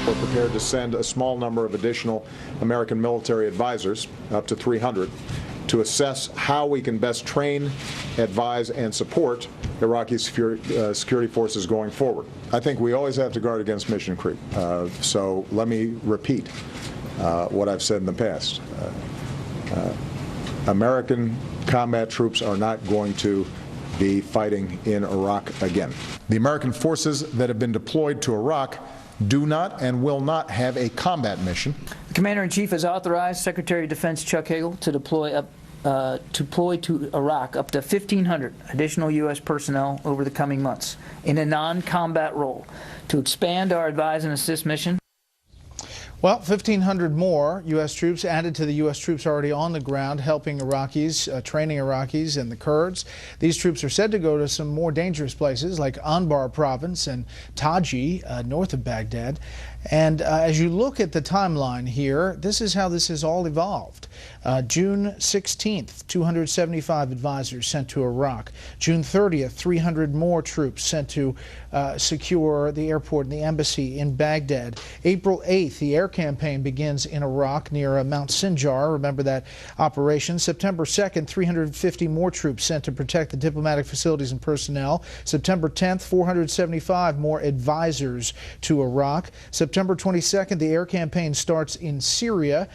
We're prepared to send a small number of additional American military advisors, up to 300, to assess how we can best train, advise, and support Iraqi security forces going forward. I think we always have to guard against mission creep. So let me repeat what I've said in the past. American combat troops are not going to be fighting in Iraq again. The American forces that have been deployed to Iraq do not and will not have a combat mission. The Commander-in-Chief has authorized Secretary of Defense Chuck Hagel to deploy to Iraq up to 1,500 additional U.S. personnel over the coming months in a non-combat role to expand our advise and assist mission. Well, 1,500 more U.S. troops added to the U.S. troops already on the ground helping Iraqis, training Iraqis and the Kurds. These troops are said to go to some more dangerous places like Anbar province and Taji, north of Baghdad. And as you look at the timeline here, this is how this has all evolved. June 16th, 275 advisors sent to Iraq. June 30th, 300 more troops sent to secure the airport and the embassy in Baghdad. April 8th, the air campaign begins in Iraq near Mount Sinjar. Remember that operation. September 2nd, 350 more troops sent to protect the diplomatic facilities and personnel. September 10th, 475 more advisors to Iraq. September 22nd, the air campaign starts in Syria.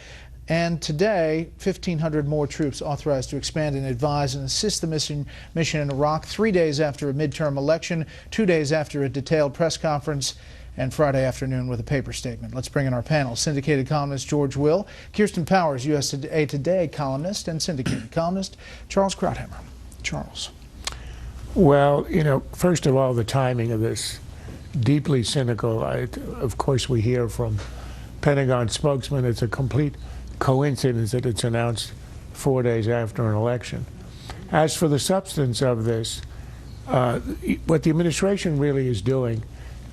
And today, 1,500 more troops authorized to expand and advise and assist the mission in Iraq 3 days after a midterm election, 2 days after a detailed press conference, and Friday afternoon with a paper statement. Let's bring in our panel. Syndicated columnist George Will, Kirsten Powers, USA Today columnist, and syndicated columnist Charles Krauthammer. Charles. Well, you know, first of all, the timing of this, deeply cynical. Of course, we hear from Pentagon spokesman it's a complete coincidence that it's announced 4 days after an election. As for the substance of this, what the administration really is doing,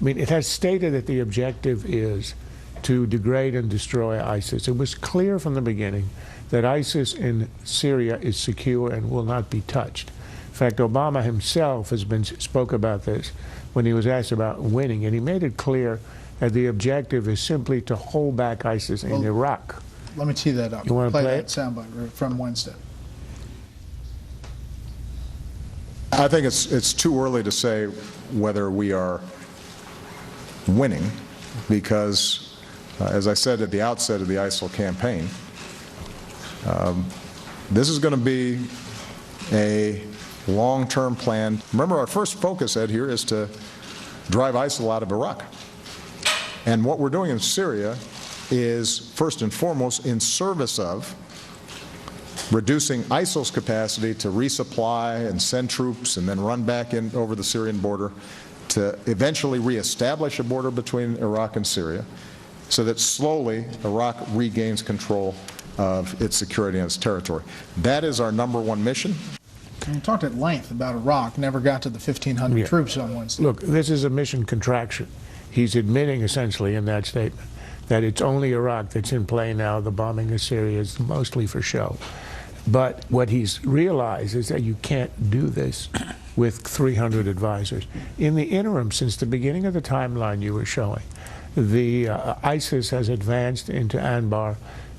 I mean, it has stated that the objective is to degrade and destroy ISIS. It was clear from the beginning that ISIS in Syria is secure and will not be touched. In fact, Obama himself spoke about this when he was asked about winning, and he made it clear that the objective is simply to hold back ISIS in Iraq. Let me tee that up. You want to play that soundbite from Wednesday. I think it's too early to say whether we are winning because, as I said at the outset of the ISIL campaign, this is going to be a long-term plan. Remember, our first focus, Ed, here is to drive ISIL out of Iraq. And what we're doing in Syria is, first and foremost, in service of reducing ISIL's capacity to resupply and send troops and then run back in over the Syrian border to eventually reestablish a border between Iraq and Syria so that slowly Iraq regains control of its security and its territory. That is our #1 mission. We talked at length about Iraq, never got to the 1,500 troops on Wednesday. Look, this is a mission contraction. He's admitting essentially in that statement that it's only Iraq that's in play now. The bombing of Syria is mostly for show. But what he's realized is that you can't do this with 300 advisors. In the interim, since the beginning of the timeline you were showing, the ISIS has advanced into Anbar,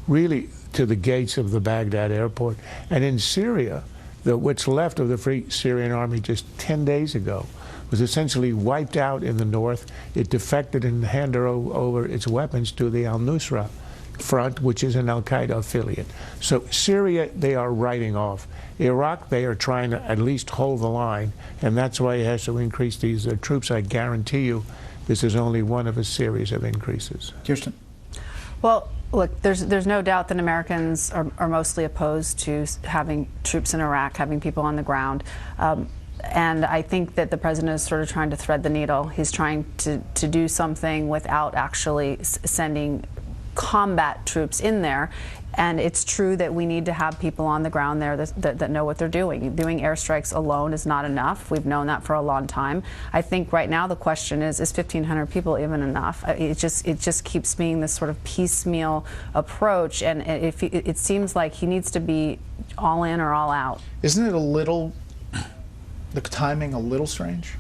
really to the gates of the Baghdad airport. And in Syria, what's left of the Free Syrian Army just 10 days ago was essentially wiped out in the north. It defected and handed over its weapons to the al-Nusra Front, which is an al-Qaeda affiliate. So Syria, they are writing off. Iraq, they are trying to at least hold the line, and that's why he has to increase these troops. I guarantee you this is only one of a series of increases. Kirsten. Well, look, there's no doubt that Americans are mostly opposed to having troops in Iraq, having people on the ground. And I think that the president is sort of trying to thread the needle. He's trying to do something without actually sending combat troops in there. And it's true that we need to have people on the ground there that know what they're doing. Doing airstrikes alone is not enough. We've known that for a long time. I think right now the question is 1,500 people even enough? It just keeps being this sort of piecemeal approach, and it seems like he needs to be all in or all out. Isn't it the timing a little strange?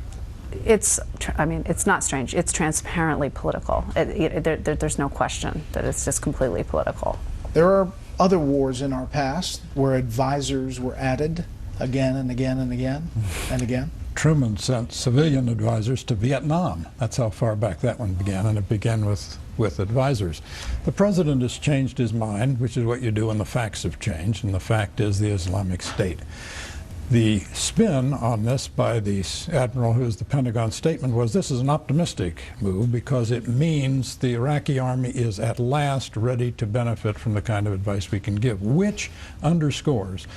I mean, it's not strange. It's transparently political. There's no question that it's just completely political. There are other wars in our past where advisors were added again and again and again and again. Truman sent civilian advisors to Vietnam. That's how far back that one began, and it began with advisors. The president has changed his mind, which is what you do when the facts have changed, and the fact is the Islamic State. The spin on this by the admiral who is the Pentagon statement was this is an optimistic move because it means the Iraqi army is at last ready to benefit from the kind of advice we can give, which underscores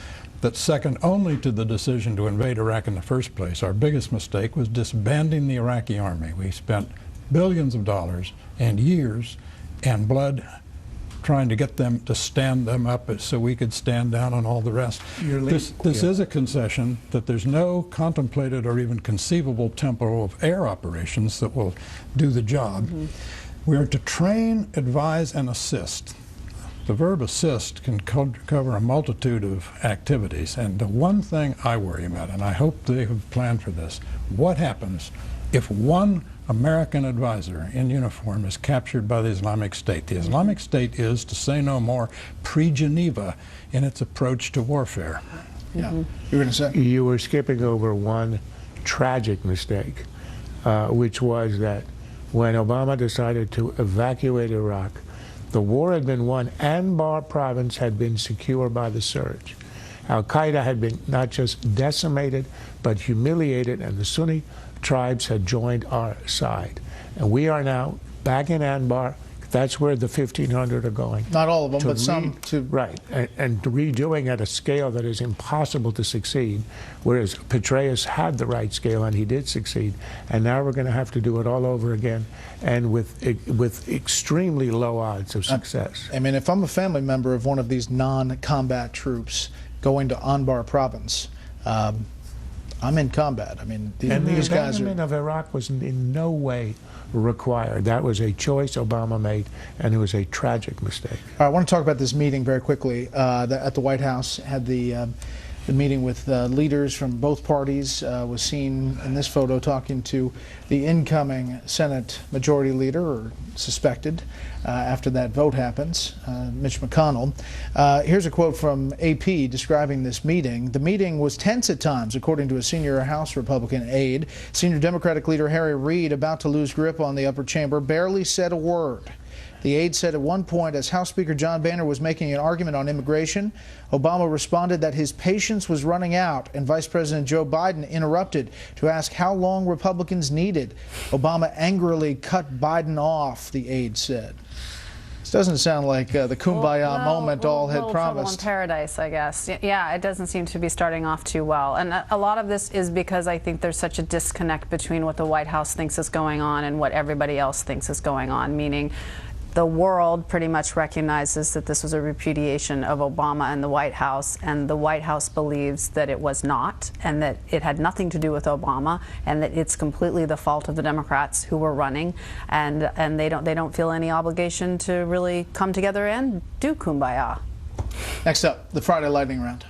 that second only to the decision to invade Iraq in the first place, our biggest mistake was disbanding the Iraqi army. We spent billions of dollars and years and blood trying to get them to stand them up so we could stand down on all the rest. This is a concession that there's no contemplated or even conceivable tempo of air operations that will do the job. We are to train, advise, and assist. The verb assist can cover a multitude of activities, and the one thing I worry about, and I hope they have planned for this, what happens if one American advisor in uniform is captured by the Islamic State? The Islamic State is, to say no more, pre-Geneva in its approach to warfare. Yeah. You were going to say? You were skipping over one tragic mistake, which was that when Obama decided to evacuate Iraq, the war had been won. Anbar province had been secure by the surge. Al-Qaeda had been not just decimated, but humiliated, and the Sunni tribes had joined our side. And we are now back in Anbar. That's where the 1,500 are going. Not all of them, but some. Right, and redoing at a scale that is impossible to succeed, whereas Petraeus had the right scale and he did succeed. And now we're going to have to do it all over again, and with extremely low odds of success. I mean, if I'm a family member of one of these non-combat troops going to Anbar province, I'm in combat. I mean, these guys are... The abandonment of Iraq was in no way required. That was a choice Obama made, and it was a tragic mistake. All right, I want to talk about this meeting very quickly. At the White House, had the meeting with leaders from both parties, was seen in this photo talking to the incoming Senate Majority Leader, or suspected, after that vote happens, Mitch McConnell. Here's a quote from AP describing this meeting. The meeting was tense at times, according to a senior House Republican aide. Senior Democratic leader Harry Reid, about to lose grip on the upper chamber, barely said a word. The aide said at one point, as House Speaker John Boehner was making an argument on immigration, Obama responded that his patience was running out, and Vice President Joe Biden interrupted to ask how long Republicans needed. Obama angrily cut Biden off, the aide said. This doesn't sound like the kumbaya moment all had promised. In paradise, I guess. Yeah, it doesn't seem to be starting off too well. And a lot of this is because I think there's such a disconnect between what the White House thinks is going on and what everybody else thinks is going on, meaning the world pretty much recognizes that this was a repudiation of Obama and the White House, and the White House believes that it was not, and that it had nothing to do with Obama, and that it's completely the fault of the Democrats who were running, and they don't feel any obligation to really come together and do kumbaya. Next up, the Friday lightning round.